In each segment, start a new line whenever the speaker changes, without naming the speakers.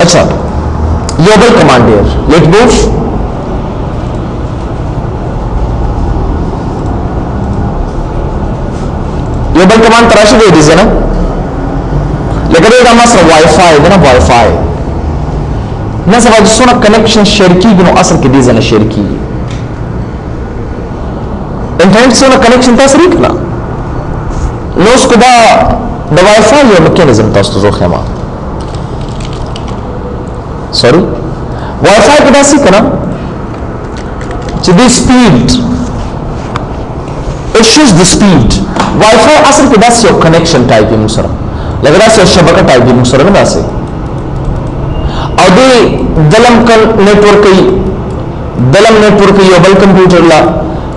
अच्छा यो बल command here let move यो बल कमांड तराशी दे दीजिए ना लेकिन ये मसला वाईफाई है ना वाईफाई ना सब आज सोना कनेक्शन शेयर की बिनो असल के दीजिए ना शेयर की इंटरनेट से ना कनेक्शन था सही ना नो उसको दा वाईफाई या मैकेनिज्म था उसको जो खेमा सॉरी वाईफाई के दासी कना दी speed it shows the speed WiFi असल के दासी और कनेक्शन टाइप है मुसरा लग रहा है शबका टाइप है मुसरा ना दासी और दे दलम नेटवर्क योबल कंप्यूटर ला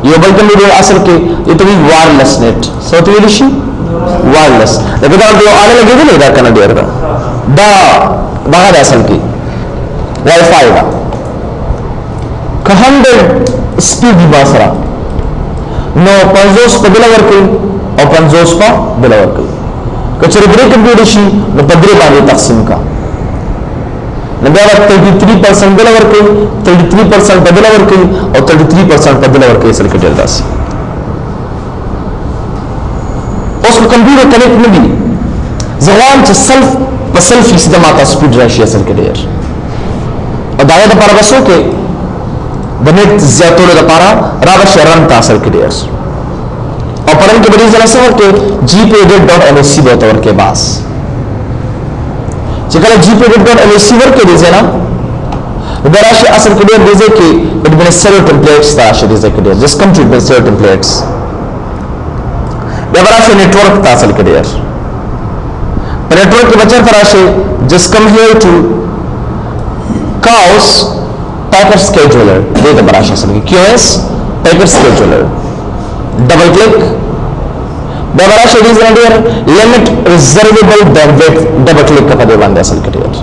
योबल कंप्यूटर असल के ये तो भी वायरलेस नेट सो तो ये दिशी वायरलेस लेकिन आप जो आने लगे नहीं दा करना दिया था दा बाहर असल की वाईफाई का 100 स्पीड बासरा नो 50 पे बिला वर्क और 50 पे बिला वर्क कचरे ब्रेक कंप्यूटर शी न पदरे बागे तकसीम का नंबर 33% बिला वर्क 33% पे बिला वर्क और 33% पे बिला वर्क इसल के डेल्टा से उसको कंप्यूटर कनेक्ट में भी जवान से सेल्फ इसी माता स्पीड राशि असल के डेर और दाया द पारा बसो के बनेट ज़्यादा द पारा रावश रन तासल के डेर और परम के बड़ी जला से के gpedit.msc बोतवर के पास चिकला gpedit.msc वर के दीजिए ना दराशे असल के डेर दीजिए कि इट बने सेवेरल टेम्पलेट्स दराशे दीजिए के डेर जस्ट कम टू बने सेवेरल टेम्पलेट्स दराशे नेटवर्क तासल के डेर नेटवर्क के बच्चे तराशे just come here to chaos packet scheduler दे द बराशे असल की QoS packet scheduler double click दबराशे इज रेडी limit reservable bandwidth double click का पदे बंद असल के डेर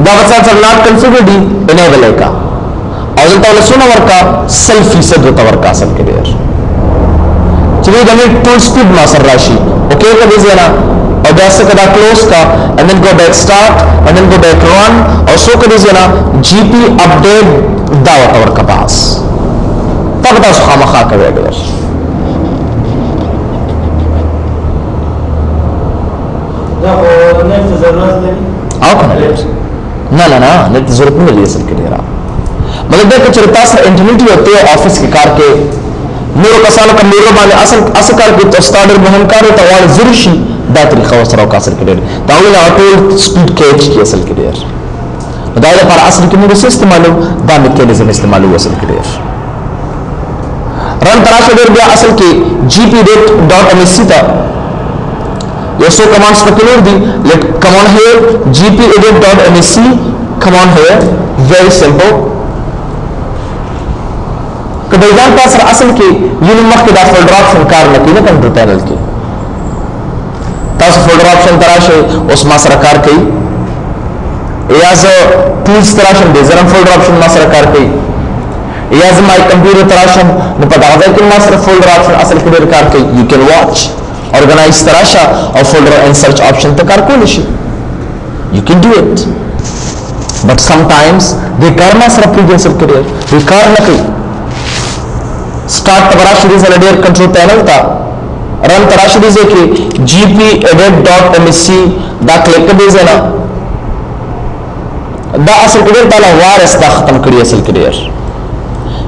दावसा सर नॉट कॉन्फ़िगर्ड इनेबल है का और तो सुना वर्क का सेल्फ फीसद होता वर्क का असल के डेर चलिए हमें टूल स्पीड मास्टर राशि ओके कर दीजिए ना और जैसे कदा क्लोज का and then go back start and then go back run और सो कर दीजिए ना जीपी अपडेट दावत और का पास तब बता उसका मखा कर देगा नेट जरूरत नहीं आओ ना ना ना नेट जरूरत नहीं है असल के लिए मतलब देखो चलता है इंटरनेट होते हैं ऑफिस के कार के मेरो कसानो का मेरो माने असल कार के तो स्टार्टर बहन कार तो वाल जुर्शी दा तरीका वसरा का असल के लिए ताऊ ना ऑटो स्पीड कैच की असल के लिए दायरा पर असल के मेरे से इस्तेमाल दा मैकेनिज्म इस्तेमाल हुआ असल के लिए रन तराशे देर गया असल की gpedit.msc था ये सो कमांड्स पर क्लियर दी let come on here gpedit.msc come on here very simple कबैजान पास असल की यूनिट मख के दा फोल्डर ऑप्शन कार लकी ना कंट्रोल पैनल की तास फोल्डर ऑप्शन तराशे उस मासर कार कई याज टूल्स तराशे डिजाइन फोल्डर ऑप्शन मासर कार कई याज माय कंप्यूटर तराशम न पता है कि मास्टर फोल्डर ऑप्शन असल के कार के यू कैन वॉच ऑर्गेनाइज तराशा और फोल्डर एंड सर्च ऑप्शन तक कार को Nishi you can do it but sometimes they car master previous career they car न कई स्टार्ट तराशा दीजिए रेडियर कंट्रोल पैनल था रन तराशा दीजिए कि gpedit.msc दा क्लिक कर दीजिए ना दा असल के ताला वायरस दा खत्म करिए असल करियर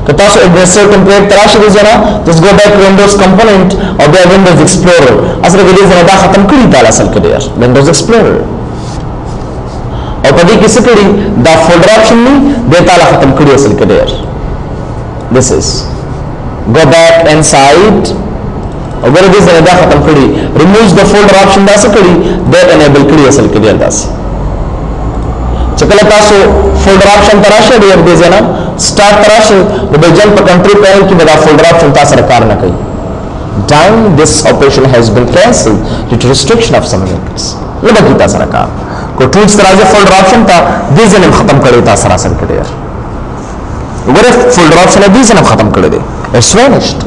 कतासो एडवेंचर टेम्पलेट तराशे दीजिए ना just go back Windows component और दे विंडोज एक्सप्लोरर असल के दीजिए दा खत्म करी ताला असल के डेर विंडोज एक्सप्लोरर और पदी किसे करी दा फोल्डर ऑप्शन में दे ताला खत्म करी असल के der this is go back inside अगर दीजिए दा खत्म करी रिमूव द फोल्डर ऑप्शन दा से करी दे एनेबल करी असल के डेर दा से चकला तासो फोल्डर ऑप्शन तराशे डेर दीजिए ना स्टार्ट तराशे वो जंप कंट्री पैनल की बड़ा फोल्डर ऑप्शन था सरकार न कही down this operation has been cancelled due to restriction of some links ये बाकी था सरकार को टूल्स तराजे फोल्डर ऑप्शन था दीजिए ने खत्म करे था सरासर के डेर वो फोल्डर ऑप्शन है दीजिए ने खत्म करे दे it's vanished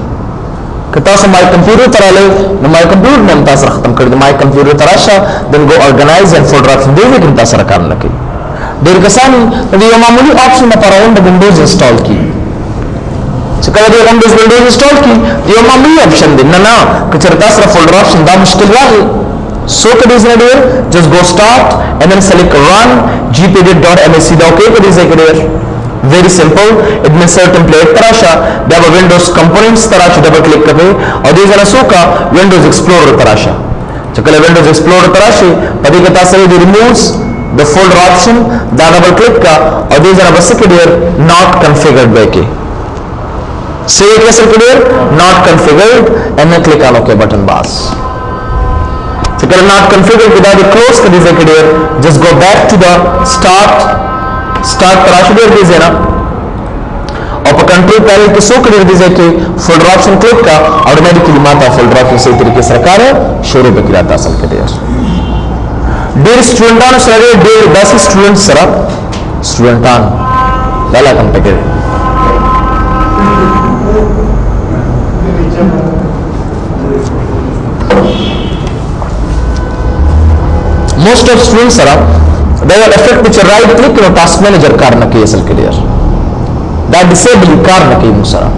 که تاسو مای کمپیوټر ته راغلی نو مای کمپیوټر نه هم تاسو ختم کړی مای کمپیوټر ته راشه دن گو ارګنایز اینڈ فولډر اپشن دی کې تاسو سره کار نه کوي ډېر کسان د یو معمولی اپشن لپاره د ونډوز انسټال کی چې کله د ونډوز انسټال کی یو معمولی اپشن دی نه که چېرته تاسو سره فولډر اپشن دا مشکل راغی so it is not here just go start and then select run gpedit.msc da okay it is here very simple administrator template tarasha they have windows components tarasha double click kare aur this is also ka windows explorer tarasha chakale windows explorer tarasha padi ka tasa the removes the folder option da double click ka aur this is bas here not configured by ke say it is here not configured and then click on okay button bas so if not configured without the close kadi se here just go back to the start tarasha there is na और पर control panel के सो कर दीजिए कि folder option click का automatically माता folder option सही तरीके से रखा है शुरू पे किया हासिल कर दिया डेढ़ स्टूडेंटान सर डेढ़ 10 स्टूडेंट सर स्टूडेंटान लाला कम पे करे most of students sir they will affect with your right click no task manager karna ke asal clear that disable karna ke musara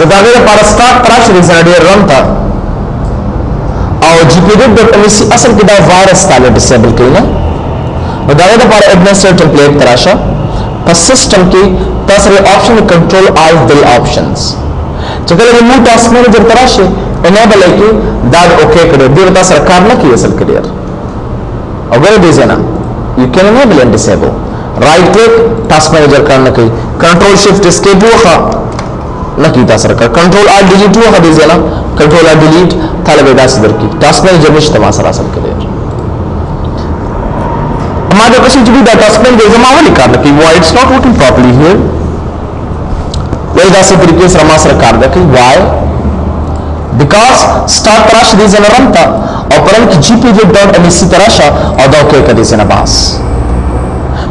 udagere para start trash result run tha aur gpedit.msc asal ke da virus tale disable kena udagere para administrator template tarasha pas system ki tasre option control alt del options chakale remove task manager tarasha enable है कि that okay करे देर ता सरकार ना की असल clear अगर दीजिए ना you can enable and disable right click task manager करना कहीं control shift escape हुआ ना की ता सरकार control alt delete हुआ दीजिए ना control alt delete थाले बेदा सिदर की task manager में इस्तेमाल सरा असल क्लियर हमारे कशी जो भी दा task manager जमा वाली करना कहीं why it's not working properly here वही दा से तरीके से रमा सरकार दा कहीं why because start tarasha is an ranta or parent gpedit.msc tarasha or the okay is an abas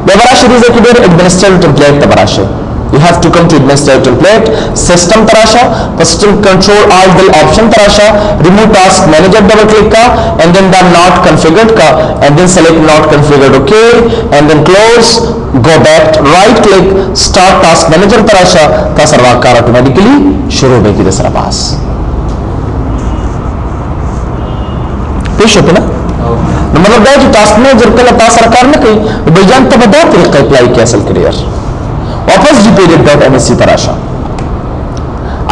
bevarasha is a kid administrator template tabarasha you have to come to administrator template system tarasha system control alt del option tarasha remove task manager double click ka and then the not configured ka and then select not configured okay and then close go back right click start task manager tarasha ta sarva kar automatically shuru be ki dasra abas पेश होते ना मतलब that task manager कल तास सरकार ने कही बेजान तब बता तरीका अप्लाई किया असल क्लियर वापस gpedit.msc tarasha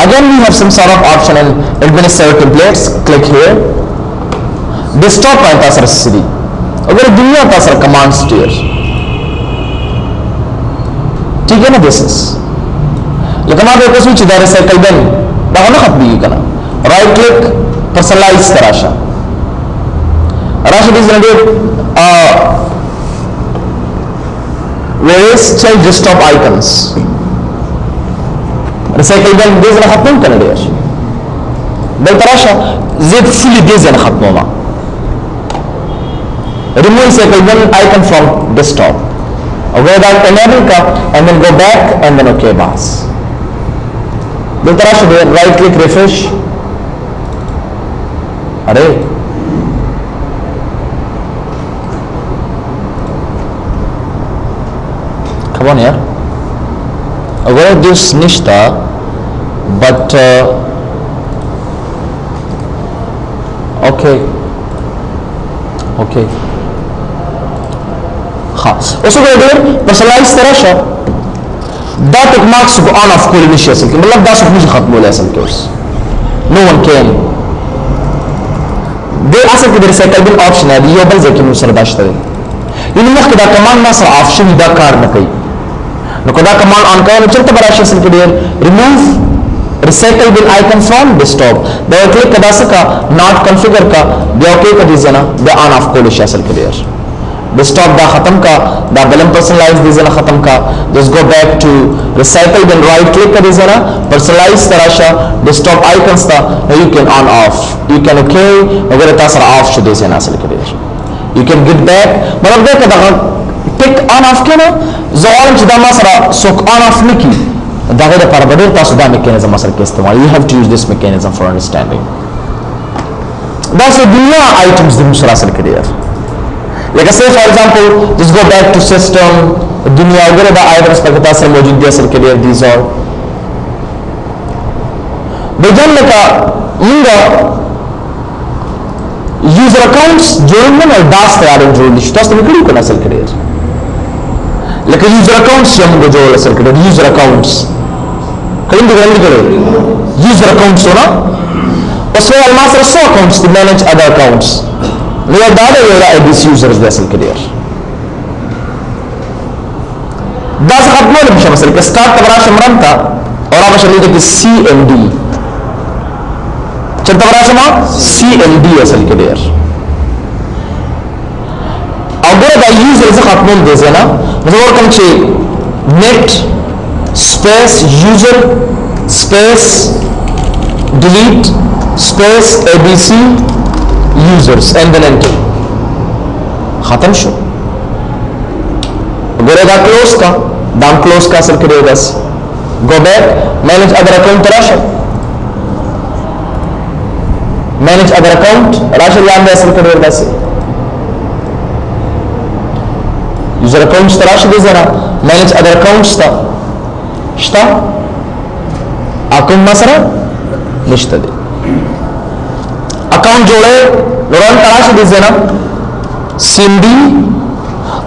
again we have some sort of option in administrator templates click here desktop पर तासर सीधी अगर दुनिया तासर commands tier ठीक है ना this is लेकिन आप एक स्विच इधर साइकिल बन दाखना खत्म ही करना right click personalize tarasha Rashid is related various change desktop icons recycle bin this na khatm karna diya bal tarasha zid fully this na khatmoma remove recycle bin icon from desktop away that enable ka and then go back and then okay bas bal tarasha right click refresh are come on here aware this nishta but okay ha usko kehte hain personalize tarasha da tek marks ko on off kol nishi asal ke matlab da सब कुछ खत्म हो गया असल के उस no one can they asal के recycle bin option है ये बल जकी मुसर दाश्त है इन मख da command ना सर option da कार न कई no kada command on kaya chlte barashi asal ke remove recycle bin icon from desktop they click kada saka not configure ka they okay ka dizana the on off kol ish asal ke desktop da khatam ka da balam personalize dizana khatam ka just go back to recycle bin right click ka dizana personalize tarasha desktop icons ta you can on off you can okay agar ta sar off should dizana asal ke you can get back matlab dekha da tick on off के ना ज़ोर जदा मसरा सुख on off नहीं की دا غیر پر بدر تاسو دا میکانیزم اصل کې استعمال you have to use this mechanism for understanding دا څه دنیا items د مشر اصل کې دي like say for example just go back to system دنیا وګوره دا items په تاسو موجود دي اصل کې دي these are بجن لکه موږ user accounts جوړول او داس تیارول جوړول شي تاسو کړی کو اصل کې دي لکه user accounts چې موږ جوړول اصل کې دي user accounts کله دې غوړل کړو user accounts نه اوس ول ما سره سو accounts to manage other accounts نو دا د IBC users د اصل کې دي دا څه خپل مشه مثلا کې start تبرا شمرن تا اور هغه شمرن کې CMD چې تبرا شمه CMD اصل کې دي او ګره دا user څه خپل دي ځنه زه ورکم چې net space user space delete space ABC users and then enter ختم شو ګوره دا کلوز کا دام کلوز کا اصل کې دی بس go back manage other account راشه manage other account راشه یان دې اصل کې دی بس user accounts راشه دې زرا manage other accounts تا شتا اکاؤنٹ مسره نشته دی اکاؤنٹ جوړه رن تراشه دي زنا CMD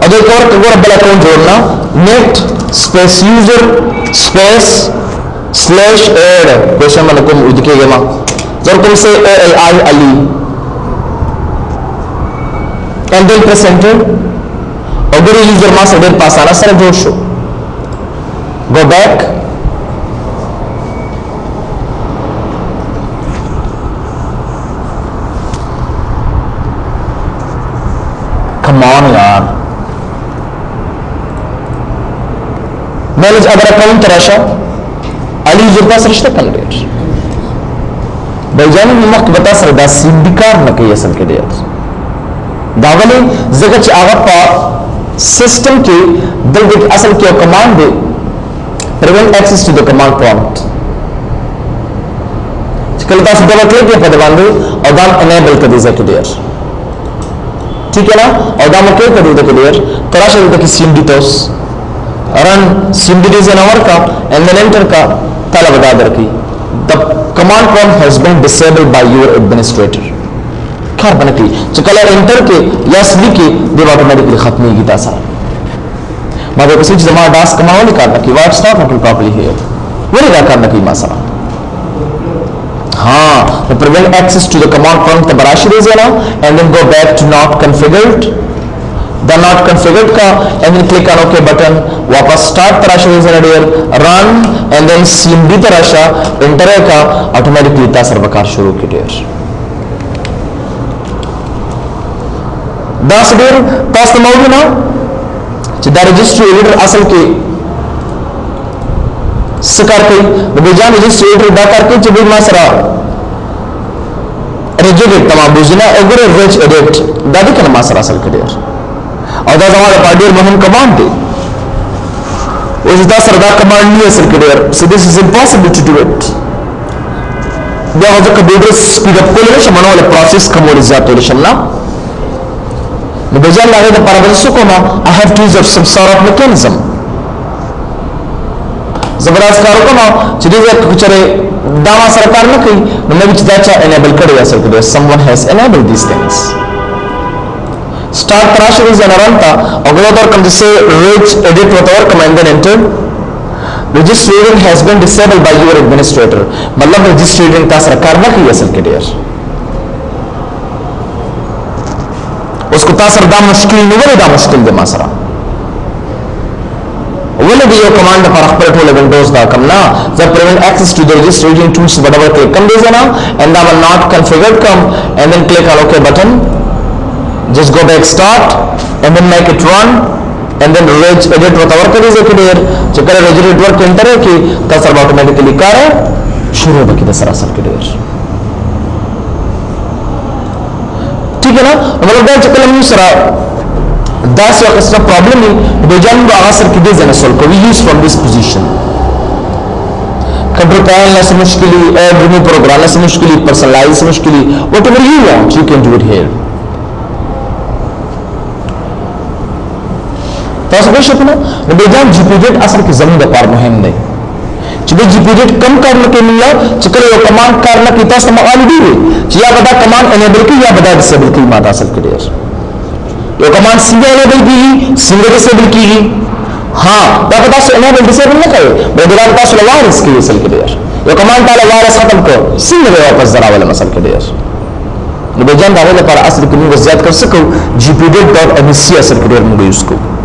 او د کور کور بل اکاؤنٹ جوړنا net space user space slash add کوشن مله کوم ودکیږي ما زر کوم سے ALI Ali and then press enter او ګری یوزر ما سره ډیر پاسانه سره جوړ شو go back come on yaar manage other account rasha ali user pass rishta candidate بایجان مخ بتا سره دا سندیکار نه کوي اصل کې دی دا غلي زګه چې هغه په سیستم کې دغه اصل کې کمانډ دی prevent access to the command prompt کله تاسو ډبل کلیک په دې باندې او دا enable کړئ ځکه ډیر ٹھیک ہے نا او دا مکه کړئ ځکه ډیر تراشه دې کې CMD توس run CMD دې زناور کا and then enter کا طلب ادا درکې the command prompt has been disabled by your administrator کار باندې چې کله enter کې یا سلی کې دې automatically ختميږي تاسو ما به پسې زما داس کماول کار نه کی واټس ناٹ ورکنگ پراپرلی هیر ولې دا کار نه کوي ما سره ها to prevent access to the command prompt تبراش دې زنا and then go back to not configured the not configured کا and then click on OK button واپس start تراش دې زنا ډیر run and then CMD تراشا enter کا automatically تاسو وکړ شروع کړي ډیر دا څه ډیر تاسو موجود نه چې دا رجسټر ایډیټر اصل کې سکار کوي د بجان رجسټر ایډیټر دا کار کوي چې به ما سره رجیټ تمام بوزنه وګوره رچ ایډیټ دا د کنه ما سره اصل کې ډیر او دا زموږ په ډیر مهم کمانډ دی او دا سره دا کمانډ نه اصل کې ډیر so this is impossible to do it دا هغه کمپیوټر سپیډ اپ کول شي منو پروسس کومول زیاتول شي نه نو بجال هغه د پرابلسو کومه I have to use some sort of mechanism زبراز کارو کومه چې دې کچره دا ما سره کار نه کوي نو مې چې دا چا enable کړی اصل کې someone has enabled these things start تراشه دې زنرانتا او غوړ تر کوم چې rich edit whatever command then enter registration has been disabled by your administrator مطلب registration تاسو سره کار نه کوي اصل کې ډیر उसको तासर दा मुश्किल नहीं वले दा मुश्किल दे मासरा वले भी यो command पर खबर ठोले विंडोज दा कम ना जब prevent access to the registration tools whatever click कम दे ना and that will not configured come and then click on OK button just go back start and then make it run and then reg edit whatever करे जे के देर चकर reg edit work enter है कि तासर automatically करे शुरू बकी the सरासर के देर ठीक है ना मतलब دا چې کله موږ سره دا څه قصه پرابلم دی د جنب اغاثر کې دې ځنه سول کوي یوز فرام دیس پوزیشن कंट्रोल पैनल से मुश्किली ऐड रिमूव प्रोग्राम से मुश्किली पर्सनलाइज से मुश्किली whatever you want you can do it here तاسو به شپنه نو به ځان جی پی ډیټ اصل کې زموږ لپاره مهم دی چې به جی پی ډیټ کم کارونه کې مله چې کله یو کمانډ کارونه کې تاسو معلومه دي چې یا به دا کمانډ انیبل کې یا به دا ډیسیبل کې ماته اصل کې دی یو کمانډ څنګه انیبل کیږي څنګه ډیسیبل کیږي ها دا به تاسو انیبل ډیسیبل نه کوي به دا تاسو لوارس کې اصل کې دی یو کمانډ تعالی وارس ختم کو څنګه به واپس دراول اصل کې دی نو به ځان دا لپاره اصل کې موږ زیات کر سکو جی پی ډیټ ډاٹ ام سی اصل کې موږ یوز کوو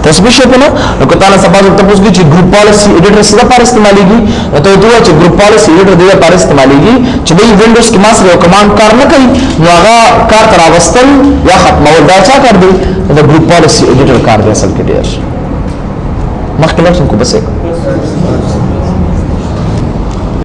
تاسو به شپنه نو کله تاسو ته پوښتنه چې ګروپ پالیسی ایډیټر څه لپاره استعماليږي ته دوی چې ګروپ پالیسی ایډیټر د لپاره استعماليږي چې به وینډوز کې ماسره یو کمانډ کار نه کوي نو هغه کار تر واستل یا ختمول دا چا کار دی د ګروپ پالیسی ایډیټر کار دی اصل کې ډیر مخکې نو څنګه کو بسې